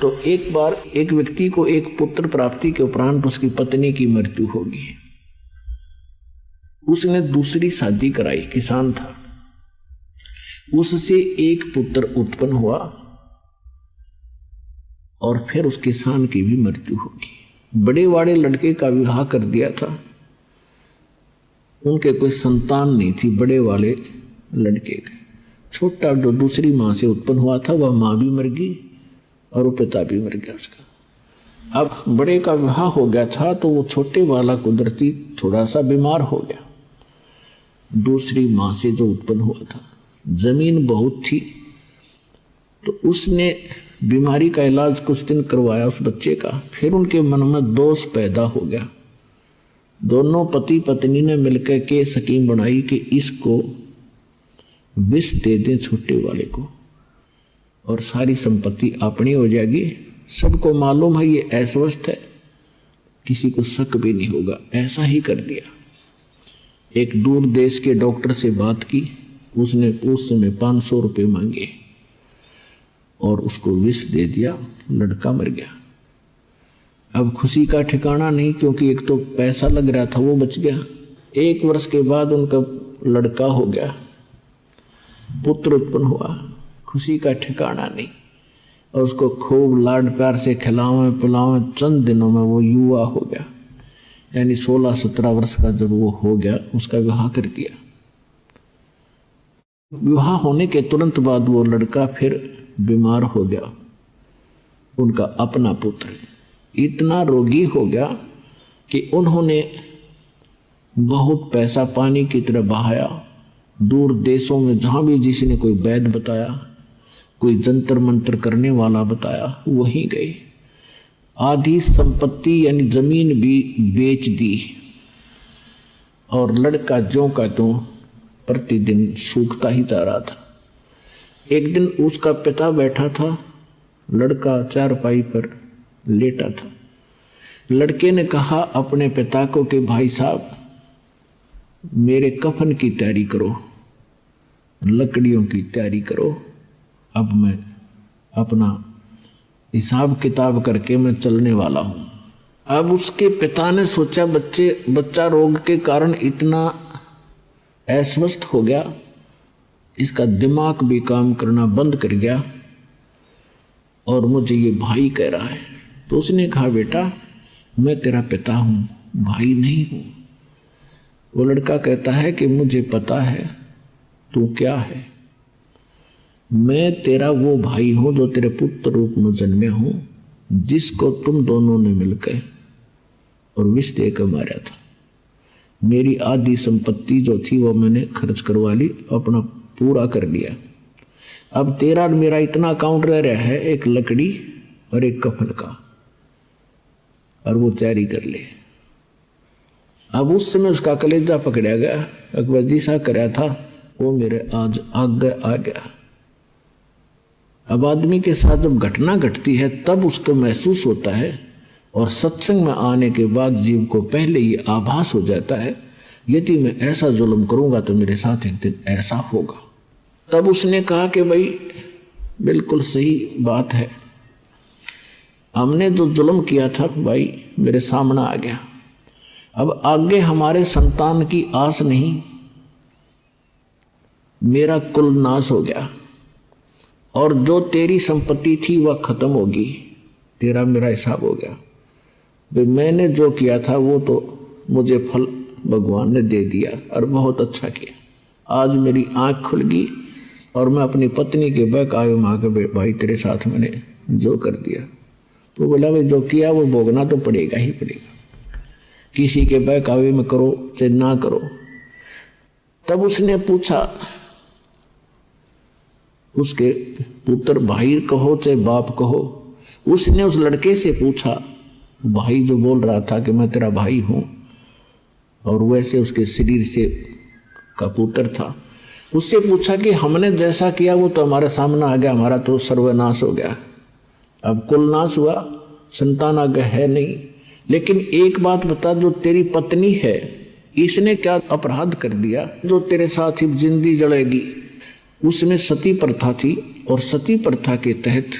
तो एक बार एक व्यक्ति को एक पुत्र प्राप्ति के उपरांत उसकी पत्नी की मृत्यु होगी। उसने दूसरी शादी कराई, किसान था, उससे एक पुत्र उत्पन्न हुआ और फिर उस किसान की भी मृत्यु होगी। बड़े वाले लड़के का विवाह कर दिया था, उनके कोई संतान नहीं थी। बड़े वाले लड़के का छोटा जो दूसरी मां से उत्पन्न हुआ था वह मां भी मर गई और वो पिता भी मर गया उसका। अब बड़े का विवाह हो गया था तो वो छोटे वाला कुदरती थोड़ा सा बीमार हो गया। दूसरी मां से जो उत्पन्न हुआ था, जमीन बहुत थी तो उसने बीमारी का इलाज कुछ दिन करवाया उस बच्चे का। फिर उनके मन में दोष पैदा हो गया। दोनों पति पत्नी ने मिलकर के स्कीम बनाई कि इसको विष दे दें छोटे वाले को और सारी संपत्ति अपनी हो जाएगी। सबको मालूम है ये अस्वस्थ है, किसी को शक भी नहीं होगा। ऐसा ही कर दिया। एक दूर देश के डॉक्टर से बात की, उसने उस समय 500 रुपये मांगे और उसको विष दे दिया। लड़का मर गया। अब खुशी का ठिकाना नहीं, क्योंकि एक तो पैसा लग रहा था वो बच गया। 1 वर्ष के बाद उनका लड़का हो गया, पुत्र उत्पन्न हुआ। खुशी का ठिकाना नहीं और उसको खूब लाड प्यार से खिलावें पिलावें। चंद दिनों में वो युवा हो गया, यानी 16-17 वर्ष का जब वो हो गया उसका विवाह कर दिया। विवाह होने के तुरंत बाद वो लड़का फिर बीमार हो गया। उनका अपना पुत्र इतना रोगी हो गया कि उन्होंने बहुत पैसा पानी की तरह बहाया। दूर देशों में जहां भी जिसने कोई वैद्य बताया, कोई जंतर मंत्र करने वाला बताया, वहीं गए। आधी संपत्ति यानी जमीन भी बेच दी और लड़का ज्यों का त्यों प्रतिदिन सूखता ही जा रहा था। एक दिन उसका पिता बैठा था, लड़का चारपाई पर लेटा था। लड़के ने कहा अपने पिता को कि भाई साहब मेरे कफन की तैयारी करो, लकड़ियों की तैयारी करो, अब मैं अपना हिसाब किताब करके मैं चलने वाला हूं। अब उसके पिता ने सोचा बच्चा रोग के कारण इतना अस्वस्थ हो गया, इसका दिमाग भी काम करना बंद कर गया और मुझे ये भाई कह रहा है। तो उसने कहा बेटा मैं तेरा पिता हूं, भाई नहीं हूं। वो लड़का कहता है कि मुझे पता है तू क्या है, मैं तेरा वो भाई हूं जो तेरे पुत्र रूप में जन्मे हूं, जिसको तुम दोनों ने मिलकर और विष देकर मारा था। मेरी आधी संपत्ति जो थी वो मैंने खर्च करवा ली, अपना पूरा कर लिया। अब तेरा और मेरा इतना अकाउंट रह रहा है, एक लकड़ी और एक कफन का, और वो तैयारी कर ले। अब उस समय उसका कलेजा पकड़ा गया। अकबर जी सा कराया था वो मेरे आज आगे आ गया। अब आदमी के साथ जब घटना घटती है तब उसको महसूस होता है, और सत्संग में आने के बाद जीव को पहले ये आभास हो जाता है यदि मैं ऐसा जुल्म करूंगा तो मेरे साथ एक दिन ऐसा होगा। तब उसने कहा कि भाई बिल्कुल सही बात है, हमने जो जुल्म किया था भाई मेरे सामने आ गया। अब आगे हमारे संतान की आस नहीं, मेरा कुल नाश हो गया और जो तेरी संपत्ति थी वह खत्म होगी, तेरा मेरा हिसाब हो गया। भाई मैंने जो किया था वो तो मुझे फल भगवान ने दे दिया और बहुत अच्छा किया। आज मेरी आंख खुल गई और मैं अपनी पत्नी के बहकावे में आके भाई तेरे साथ मैंने जो कर दिया। तो बोला भाई जो किया वो भोगना तो पड़ेगा ही पड़ेगा, किसी के बहकावे में करो चाहे ना करो। तब उसने पूछा, उसके पुत्र भाई कहो चाहे बाप कहो, उसने उस लड़के से पूछा, भाई जो बोल रहा था कि मैं तेरा भाई हूं और वैसे उसके शरीर से का पुत्र था, उससे पूछा कि हमने जैसा किया वो तो हमारे सामने आ गया, हमारा तो सर्वनाश हो गया। अब कुल नाश हुआ संतान आगे है नहीं, लेकिन एक बात बता, जो तेरी पत्नी है इसने क्या अपराध कर दिया जो तेरे साथ ही जिंदगी जलेगी? उसमें सती प्रथा थी, और सती प्रथा के तहत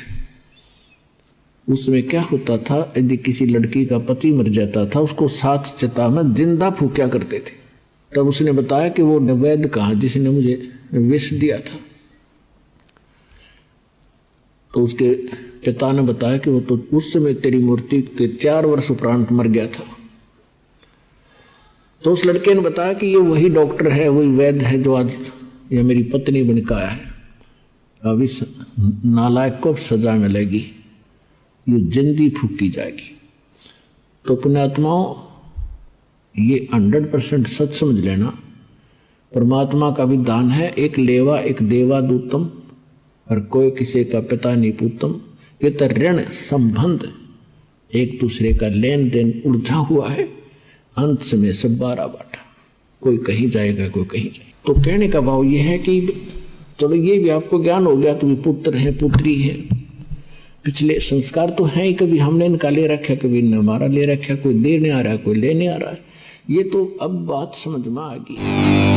उसमें क्या होता था, यदि किसी लड़की का पति मर जाता था उसको सात चिता में जिंदा फूंका करते थे। तब उसने बताया कि वो वैद्य कहा जिसने मुझे विष दिया था। तो उसके पिता ने बताया कि वो तो उस समय तेरी मूर्ति के 4 वर्ष उपरांत मर गया था। तो उस लड़के ने बताया कि ये वही डॉक्टर है, वही वैद्य है जो आज ये मेरी पत्नी बनकर आया है। अब इस नालायक को सजा मिलेगी, ये जिंदगी फूकी जाएगी। तो पुण्यात्माओं, ये 100% सच समझ लेना, परमात्मा का विधान है, एक लेवा एक देवा दूतम, और कोई किसी का पिता नहीं पूतम। ये तो ऋण संबंध, एक दूसरे का लेन देन उलझा हुआ है, अंत में सब 12 बाटा, कोई कहीं जाएगा कोई कहीं जाएगा। तो कहने का भाव ये है कि चलो ये भी आपको ज्ञान हो गया, तुम्हें पुत्र है पुत्री है, पिछले संस्कार तो हैं ही, कभी हमने इनका ले रखा, कभी इनने हमारा ले रखा, कोई देने आ रहा है कोई लेने आ रहा है। ये तो अब बात समझ में आ गई।